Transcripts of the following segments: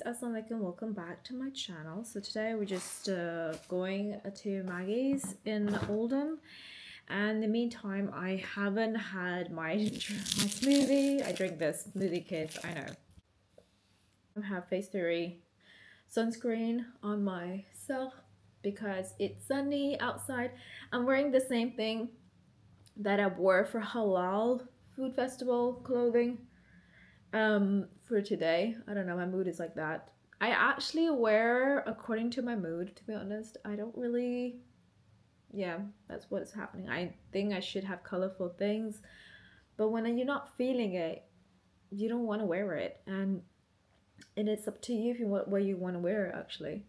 Assalamualaikum, welcome back to my channel. So today we're just going to Maggie's in Oldham, and in the meantime I haven't had my smoothie. I drink this smoothie, kids, I know. I have Face Theory sunscreen on myself because it's sunny outside. I'm wearing the same thing that I wore for Halal Food Festival clothing for today. I don't know, my mood is like that. I actually wear according to my mood, to be honest. I don't really, yeah, that's what's happening. I think I should have colorful things, but when you're not feeling it, you don't want to wear it. And it's up to you if you want where you want to wear it, actually.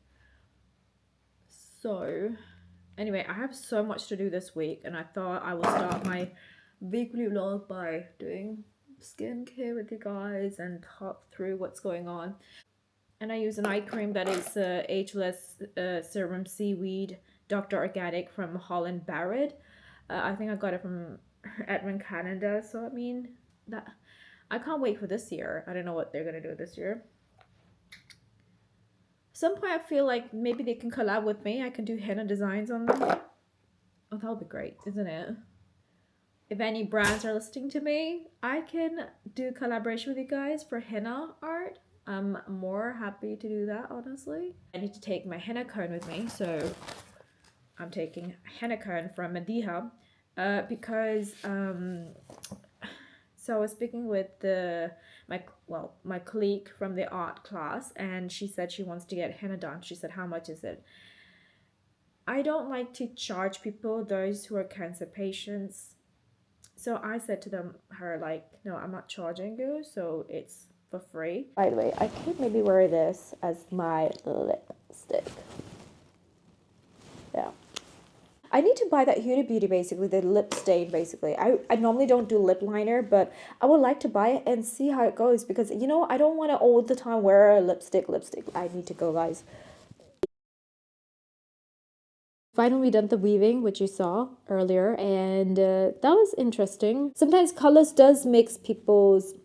So anyway, I have so much to do this week, and I thought I will start my weekly vlog by doing skincare with you guys and talk through what's going on. And I use an eye cream that is ageless serum seaweed Dr. Organic from Holland Barrett. I think I got it from Edmond, Canada. So I mean, that I can't wait for this year. I don't know what they're gonna do this year. Some point I feel like maybe they can collab with me. I can do henna designs on them. Oh, that would be great, isn't it? If any brands are listening to me, I can do collaboration with you guys for henna art. I'm more happy to do that, honestly. I need to take my henna cone with me, so I'm taking henna cone from Mediha because so I was speaking with my colleague from the art class, and she said she wants to get henna done. She said, how much is it? I don't like to charge people, those who are cancer patients. So I said to her like, no, I'm not charging you, so it's for free. By the way, I could maybe wear this as my lipstick. Yeah. I need to buy that Huda Beauty, basically, the lip stain, basically. I normally don't do lip liner, but I would like to buy it and see how it goes, because, you know, I don't want to all the time wear a lipstick. I need to go, guys. Finally done the weaving, which you saw earlier, and that was interesting. Sometimes colors does mix people's,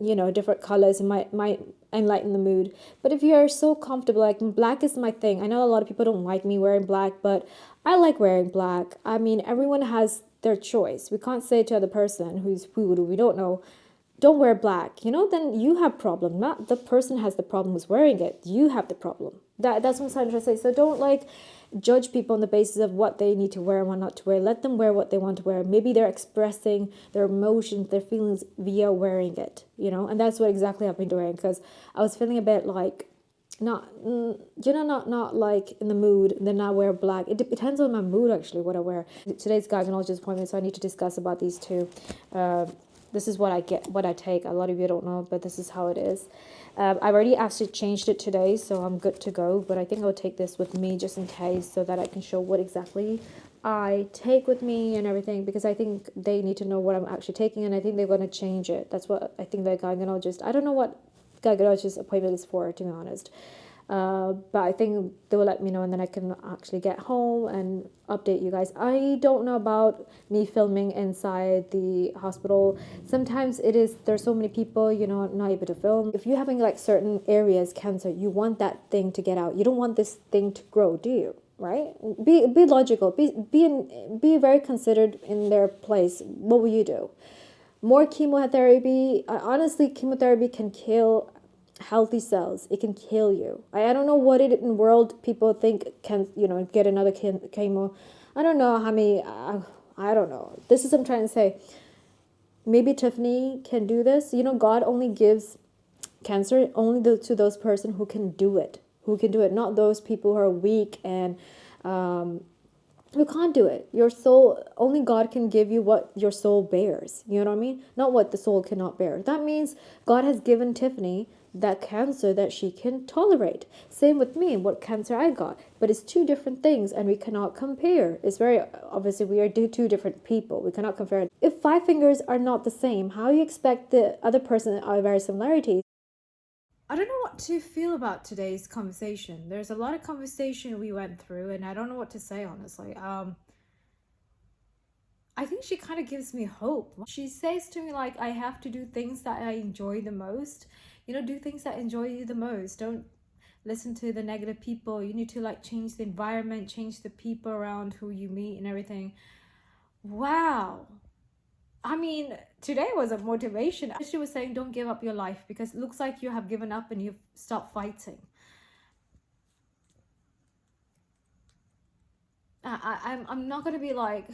you know, different colors and might enlighten the mood. But if you're so comfortable, like, black is my thing. I know a lot of people don't like me wearing black, but I like wearing black. I mean, everyone has their choice. We can't say to the other person who we don't know, don't wear black, you know, then you have problem, not the person has the problem who's wearing it. You have the problem. That's what I'm trying to say. So don't like judge people on the basis of what they need to wear and what not to wear. Let them wear what they want to wear. Maybe they're expressing their emotions, their feelings via wearing it, you know. And that's what exactly I've been doing, because I was feeling a bit like not not like in the mood, and then I wear black. It depends on my mood, actually, what I wear. Today's gynecologist appointment, so I need to discuss about these two. This is what I get, what I take. A lot of you don't know, but this is how it is. I've already actually changed it today, so I'm good to go. But I think I'll take this with me just in case, so that I can show what exactly I take with me and everything, because I think they need to know what I'm actually taking, and I think they're going to change it. That's what I think the gynecologist, I don't know what gynecologist appointment is for, to be honest. But I think they will let me know, and then I can actually get home and update you guys. I don't know about me filming inside the hospital. Sometimes there's so many people, you know, not able to film. If you're having like certain areas cancer, you want that thing to get out. You don't want this thing to grow, do you? Right? Be logical. Be very considered in their place. What will you do? More chemotherapy. Honestly, chemotherapy can kill healthy cells. It can kill you. I don't know what it in the world people think can, you know, get another chemo. I don't know how many, I don't know. This is what I'm trying to say. Maybe Tiffany can do this. You know, God only gives cancer only to those person who can do it. Not those people who are weak and you can't do it. Your soul, only God can give you what your soul bears. You know what I mean? Not what the soul cannot bear. That means God has given Tiffany that cancer that she can tolerate. Same with me, what cancer I got. But it's two different things, and we cannot compare. It's very obviously we are two different people. We cannot compare. If 5 fingers are not the same, how you expect the other person are very similarities? I don't know what to feel about today's conversation. There's a lot of conversation we went through, and I don't know what to say, honestly. I think she kind of gives me hope. She says to me, like, I have to do things that I enjoy the most. You know, do things that enjoy you the most. Don't listen to the negative people. You need to like change the environment, change the people around who you meet and everything. Wow. I mean, today was a motivation. She was saying, don't give up your life because it looks like you have given up and you've stopped fighting. I'm not gonna be like,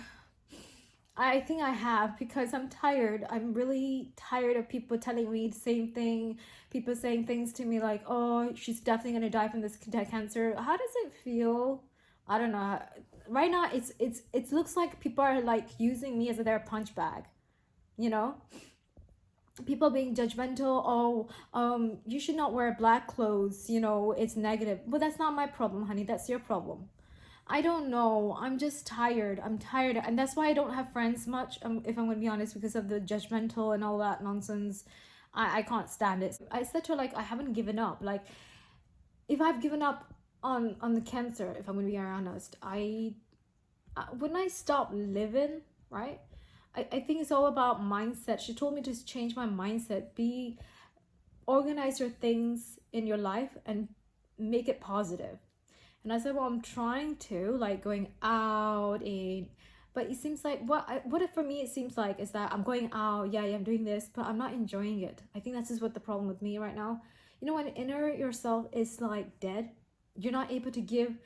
I think I have, because I'm tired. I'm really tired of people telling me the same thing. People saying things to me like, oh, she's definitely gonna die from this cancer. How does it feel? I don't know. Right now, it looks like people are like using me as their punch bag. You know, people being judgmental. Oh, you should not wear black clothes. You know, it's negative. But that's not my problem, honey. That's your problem. I don't know. I'm just tired. I'm tired. And that's why I don't have friends much, if I'm going to be honest, because of the judgmental and all that nonsense. I can't stand it. I said to her, like, I haven't given up. Like, if I've given up on the cancer, if I'm going to be honest, when I stop living, right? I think it's all about mindset. She told me to change my mindset. Organize your things in your life and make it positive. And I said, well, I'm trying to, like, going out and, but it seems like what if for me it seems like is that I'm going out, yeah, I'm doing this, but I'm not enjoying it. I think that's just what the problem with me right now. You know, when inner yourself is like dead, you're not able to give,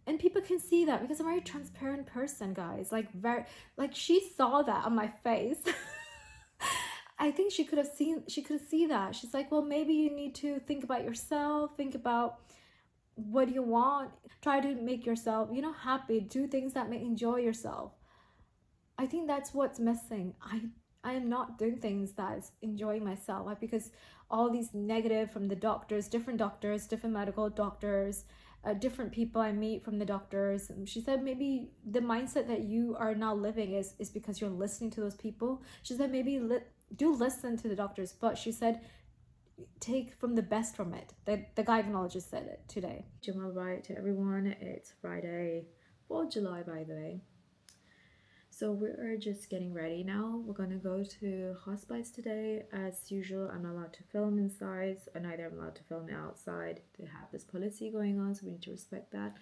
and people can see that because I'm a very transparent person, guys. Like very, like she saw that on my face. I think she could see that. She's like, well, maybe you need to think about yourself, think about what do you want, try to make yourself, you know, happy, do things that make enjoy yourself. I think that's what's missing. I am not doing things that's enjoying myself, like, because all these negative from the doctors, different medical doctors, different people I meet from the doctors. She said maybe the mindset that you are now living is because you're listening to those people. She said maybe do listen to the doctors, but she said take from the best from it. The gynecologist said it today. Jamal, right to everyone. It's Friday, 4th July, by the way. So we're just getting ready now. We're gonna go to hospice today. As usual, I'm not allowed to film inside, and neither I'm allowed to film outside. They have this policy going on, so we need to respect that.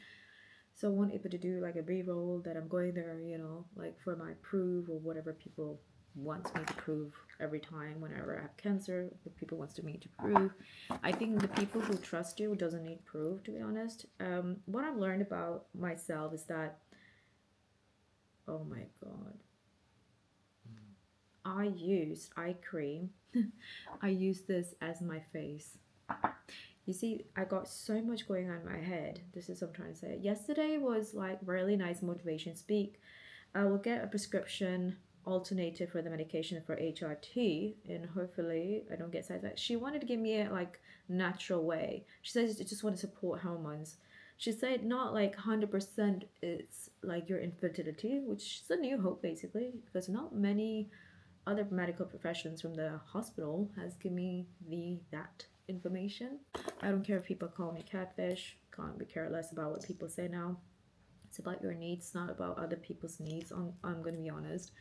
So I wasn't able to do like a b-roll that I'm going there, you know, like for my proof or whatever people wants me to prove every time whenever I have cancer. The people wants me to prove. I think the people who trust you doesn't need proof, to be honest. What I've learned about myself is that, oh my god, I used eye cream. I use this as my face. You see, I got so much going on in my head. This is what I'm trying to say. Yesterday was like really nice motivation speak. I will get a prescription alternative for the medication for HRT, and hopefully I don't get side effects. She wanted to give me a like natural way. She says it just want to support hormones. She said not like 100% it's like your infertility, which is a new hope basically, because not many other medical professions from the hospital has given me that information. I don't care if people call me catfish. Can't be careless about what people say now. It's about your needs, not about other people's needs. I'm going to be honest.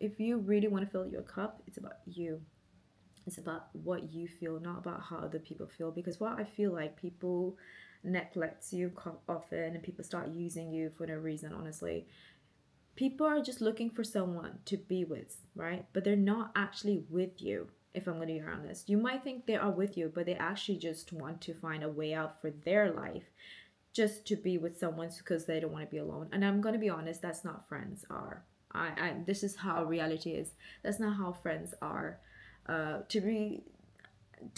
If you really want to fill your cup, it's about you. It's about what you feel, not about how other people feel. Because what I feel like people neglect you often and people start using you for no reason, honestly. People are just looking for someone to be with, right? But they're not actually with you, if I'm going to be honest. You might think they are with you, but they actually just want to find a way out for their life, just to be with someone because they don't want to be alone. And I'm going to be honest, that's not friends are. This is how reality is. That's not how friends are. To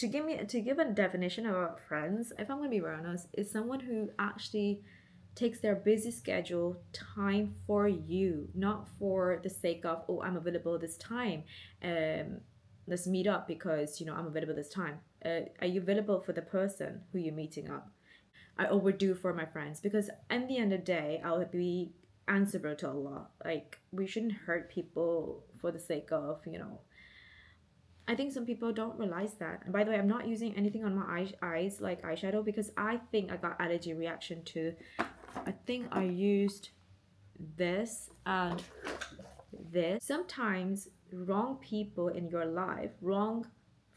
give a definition about friends, if I'm going to be honest, is someone who actually takes their busy schedule time for you, not for the sake of, oh, I'm available this time, let's meet up because you know I'm available this time. Are you available for the person who you're meeting up? I overdo for my friends, because at the end of the day I'll be answerable to Allah. Like, we shouldn't hurt people for the sake of, you know. I think some people don't realize that. And by the way, I'm not using anything on my eyes like eyeshadow, because I think I got allergy reaction to, I think I used this and this. Sometimes wrong people in your life, wrong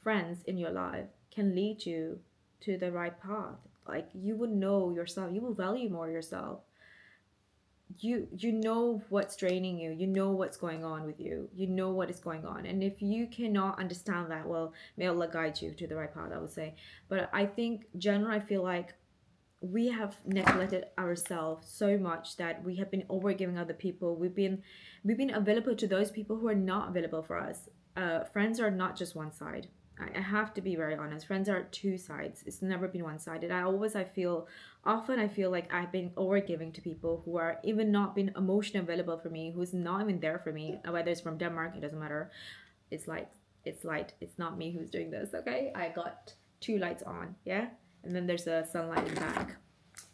friends in your life can lead you to the right path. Like, you will know yourself, you will value more yourself. You know what's draining you, you know what's going on with you, you know what is going on. And if you cannot understand that, well, may Allah guide you to the right path, I would say. But I think general, I feel like we have neglected ourselves so much that we have been overgiving other people. We've been available to those people who are not available for us. Friends are not just one side. I have to be very honest. Friends are two sides. It's never been one sided. Often I feel like I've been overgiving to people who are even not been emotionally available for me, who's not even there for me. Whether it's from Denmark, it doesn't matter. It's like, it's light. It's not me who's doing this. Okay, I got two lights on. Yeah, and then there's a sunlight in the back.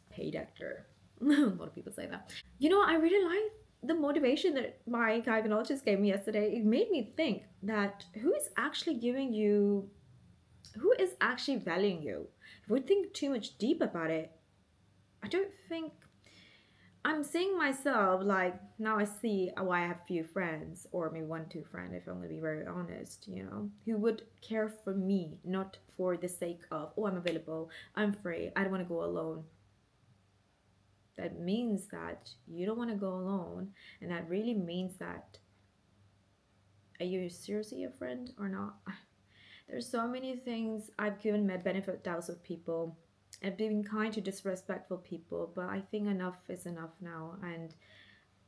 Paid actor. A lot of people say that. I really like the motivation that my gynecologist gave me yesterday. It made me think that who is actually valuing you? If we think too much deep about it, I don't think I'm seeing myself, like, now I see why I have few friends, or maybe one, two friends, if I'm gonna be very honest, who would care for me, not for the sake of, oh, I'm available, I'm free, I don't want to go alone. That means that you don't want to go alone, and that really means that, are you seriously a friend or not? There's so many things. I've given my benefit doubts of people. I've been kind to disrespectful people, but I think enough is enough now, and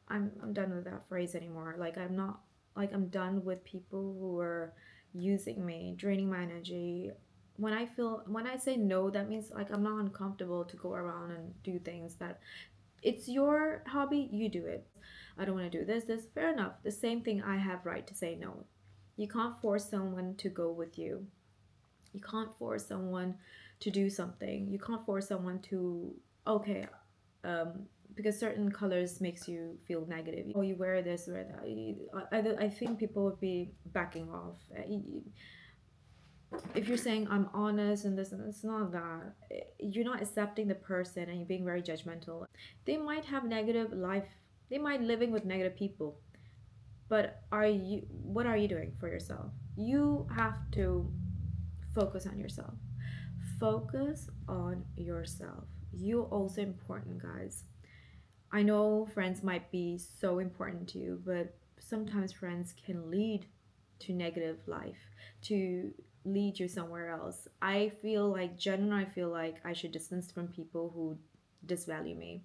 I'm done with that phrase anymore. Like, I'm not, like, I'm done with people who are using me, draining my energy. When I say no, that means, like, I'm not uncomfortable to go around and do things that, it's your hobby, you do it. I don't want to do this, fair enough. The same thing, I have right to say no. You can't force someone to go with you. You can't force someone to do something. You can't force someone to, okay, because certain colors makes you feel negative. Oh, you wear this, wear that. I think people would be backing off. If you're saying I'm honest and this, and it's not that. You're not accepting the person, and you're being very judgmental. They might have negative life. They might living with negative people. But what are you doing for yourself? You have to focus on yourself. Focus on yourself. You're also important, guys. I know friends might be so important to you, but sometimes friends can lead to negative life, to lead you somewhere else. I feel like, generally, I feel like I should distance from people who disvalue me,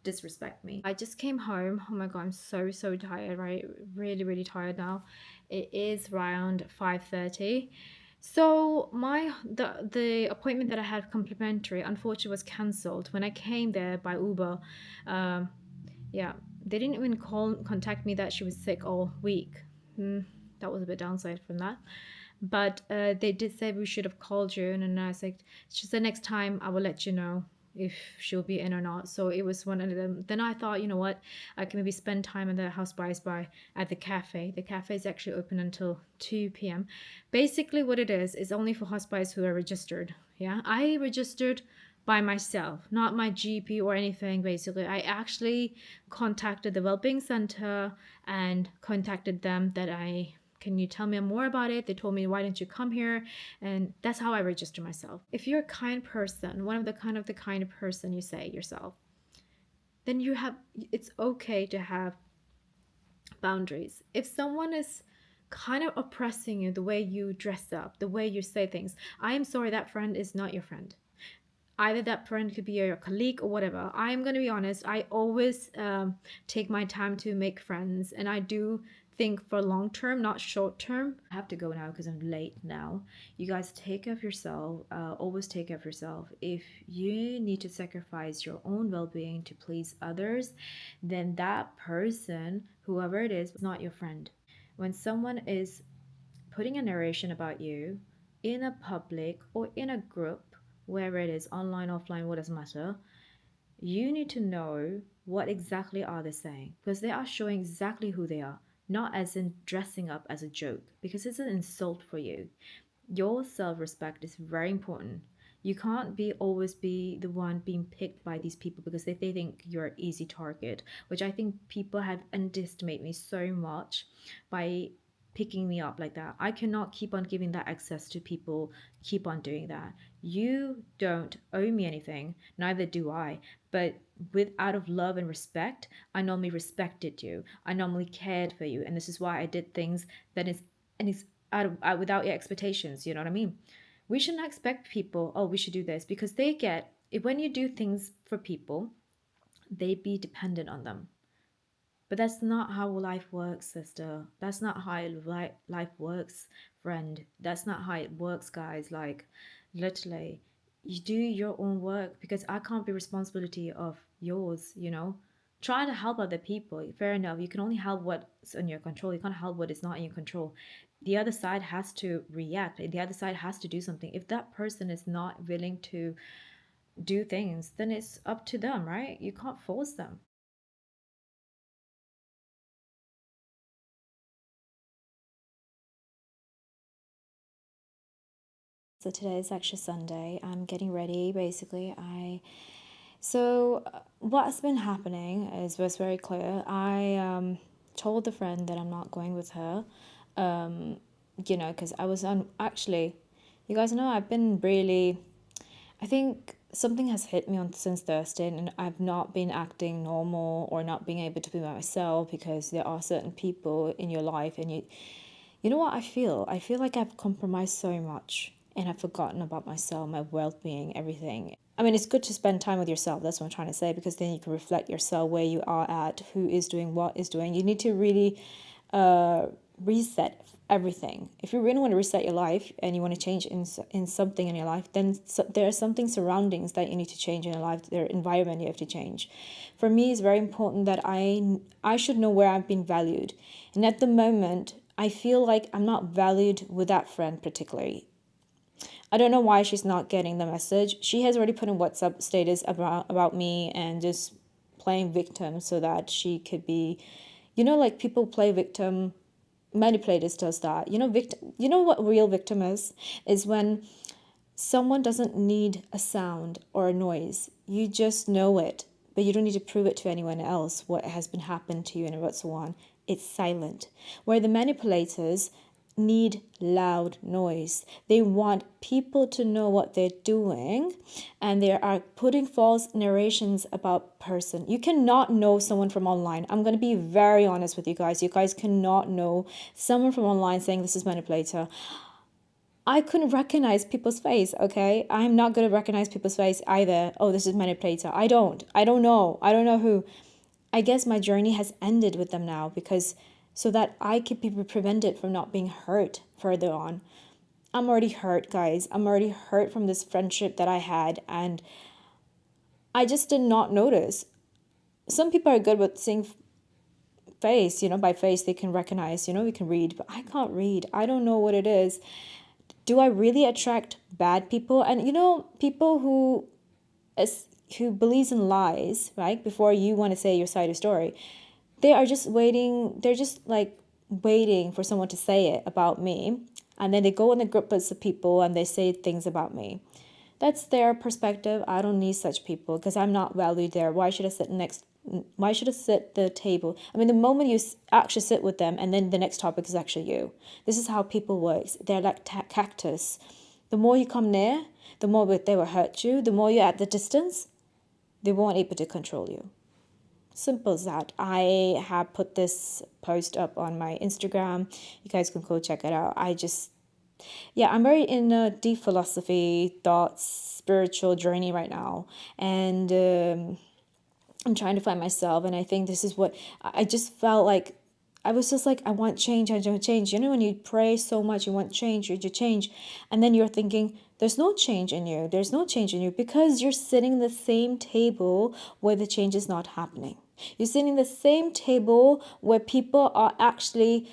disrespect me. I just came home. Oh my god, I'm so tired, right? Really, really tired now. It is around 5:30. So the appointment that I had complimentary unfortunately was cancelled. When I came there by Uber, um, yeah, they didn't even contact me that she was sick all week. That was a bit downside from that. But they did say we should have called you, and then I said, she said next time I will let you know if she'll be in or not. So it was one of them. Then I thought, you know what, I can maybe spend time in the house by at the cafe. The cafe is actually open until 2 p.m. Basically what it is only for hospice who are registered. Yeah, I registered by myself, not my GP or anything. Basically, I actually contacted the wellbeing center and contacted them that can you tell me more about it? They told me, why don't you come here? And that's how I register myself. If you're a kind person, one of the kind of person you say yourself, then it's okay to have boundaries. If someone is kind of oppressing you, the way you dress up, the way you say things, I am sorry, that friend is not your friend. Either that friend could be your colleague or whatever. I'm going to be honest, I always take my time to make friends, and I do think for long term, not short term. I have to go now because I'm late now. You guys take care of yourself. Always take care of yourself. If you need to sacrifice your own well-being to please others, then that person, whoever it is not your friend. When someone is putting a narration about you in a public or in a group, wherever it is, online, offline, what doesn't matter, you need to know what exactly are they saying, because they are showing exactly who they are, not as in dressing up as a joke, because it's an insult for you. Your self-respect is very important. You can't always be the one being picked by these people because they think you're an easy target, which I think people have underestimated me so much by picking me up like that. I cannot keep on giving that access to people, keep on doing that. You don't owe me anything, neither do I. But with out of love and respect, I normally respected you. I normally cared for you, and this is why I did things that is and is out without your expectations. You know what I mean? We shouldn't expect people. Oh, we should do this because they get if when you do things for people, they be dependent on them. But that's not how life works, sister. That's not how life works, friend. That's not how it works, guys. Like, literally, you do your own work because I can't be responsibility of yours, you know? Try to help other people. Fair enough. You can only help what's in your control. You can't help what is not in your control. The other side has to react. The other side has to do something. If that person is not willing to do things, then it's up to them, right? You can't force them. So today is actually Sunday. I'm getting ready basically. What's been happening is was very clear. I told the friend that I'm not going with her. Because I was on actually, you guys know I've been really I think something has hit me on since Thursday, and I've not been acting normal or not being able to be myself because there are certain people in your life, and you know what I feel? I feel like I've compromised so much, and I've forgotten about myself, my well-being, everything. I mean, it's good to spend time with yourself. That's what I'm trying to say, because then you can reflect yourself where you are at, who is doing what is doing. You need to really reset everything. If you really want to reset your life and you want to change in something in your life, then there are something surroundings that you need to change in your life. Their environment you have to change. For me, it's very important that I should know where I've been valued, and at the moment, I feel like I'm not valued with that friend particularly. I don't know why she's not getting the message. She has already put in WhatsApp status about me and just playing victim so that she could be, like people play victim. Manipulators does that. Victim. You know what real victim is when someone doesn't need a sound or a noise. You just know it, but you don't need to prove it to anyone else what has been happened to you and what so on. It's silent. Where the manipulators need loud noise. They want people to know what they're doing, and they are putting false narrations about person. You cannot know someone from online. I'm going to be very honest with you guys. You guys cannot know someone from online saying this is manipulator. I couldn't recognize people's face, okay? I'm not going to recognize people's face either. Oh, this is manipulator. I don't. I don't know. I don't know who. I guess my journey has ended with them now because so that I could be prevented from not being hurt further on. I'm already hurt, guys. I'm already hurt from this friendship that I had, and I just did not notice. Some people are good with seeing face, by face they can recognize, we can read, but I can't read. I don't know what it is. Do I really attract bad people? And people who believes in lies, right? Before you want to say your side of the story, they are just waiting. They're just like waiting for someone to say it about me, and then they go in the groups of people and they say things about me. That's their perspective. I don't need such people because I'm not valued there. Why should I sit next? Why should I sit the table? I mean, the moment you actually sit with them, and then the next topic is actually you. This is how people work. They're like cactus. The more you come near, the more they will hurt you. The more you're at the distance, they won't able to control you. Simple as that. I have put this post up on my Instagram. You guys can go check it out. I'm very in a deep philosophy, thoughts, spiritual journey right now. And I'm trying to find myself. And I think this is what I just felt like. I was just like, I want change, I want change. When you pray so much, you want change, you change. And then you're thinking, there's no change in you. There's no change in you because you're sitting at the same table where the change is not happening. You're sitting at the same table where people are actually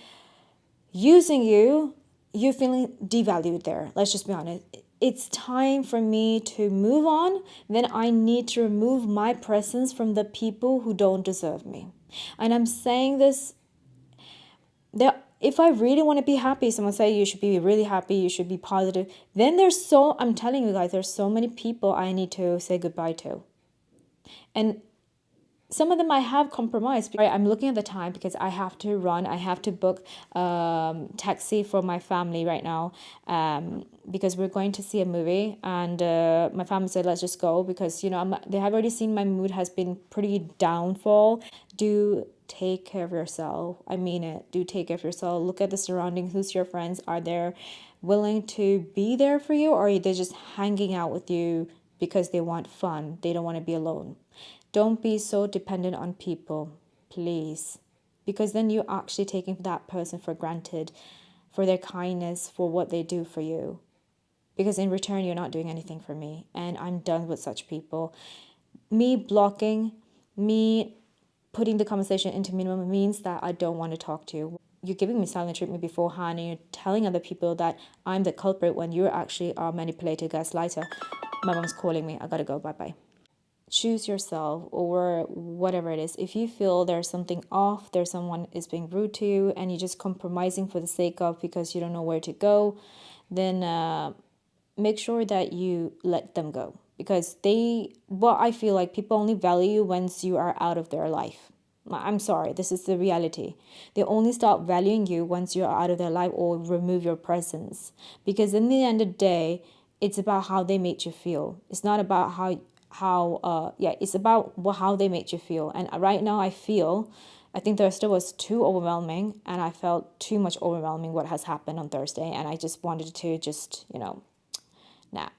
using you. You're feeling devalued there. Let's just be honest. It's time for me to move on. Then I need to remove my presence from the people who don't deserve me. And I'm saying this if I really want to be happy, someone say you should be really happy, you should be positive. Then I'm telling you guys, there's so many people I need to say goodbye to. And some of them I have compromised. I'm looking at the time because I have to run. I have to book taxi for my family right now, because we're going to see a movie, and my family said let's just go because they have already seen my mood has been pretty downfall. Do take care of yourself. I mean it. Do take care of yourself. Look at the surroundings. Who's your friends? Are they willing to be there for you, or are they just hanging out with you because they want fun? They don't want to be alone. Don't be so dependent on people, please. Because then you're actually taking that person for granted, for their kindness, for what they do for you. Because in return, you're not doing anything for me. And I'm done with such people. Me blocking, me putting the conversation into minimum means that I don't want to talk to you. You're giving me silent treatment beforehand, and you're telling other people that I'm the culprit when you actually are manipulated gaslighter. My mom's calling me. I gotta go. Bye bye. Choose yourself or whatever it is. If you feel there's something off, there's someone is being rude to you, and you're just compromising for the sake of because you don't know where to go, then make sure that you let them go, because I feel like people only value you once you are out of their life. I'm sorry, this is the reality. They only start valuing you once you're out of their life or remove your presence. Because in the end of the day, it's about how they make you feel. It's not about it's about how they make you feel. And right now I think Thursday was too overwhelming, and I felt too much overwhelming what has happened on Thursday, and I just wanted to just, nah.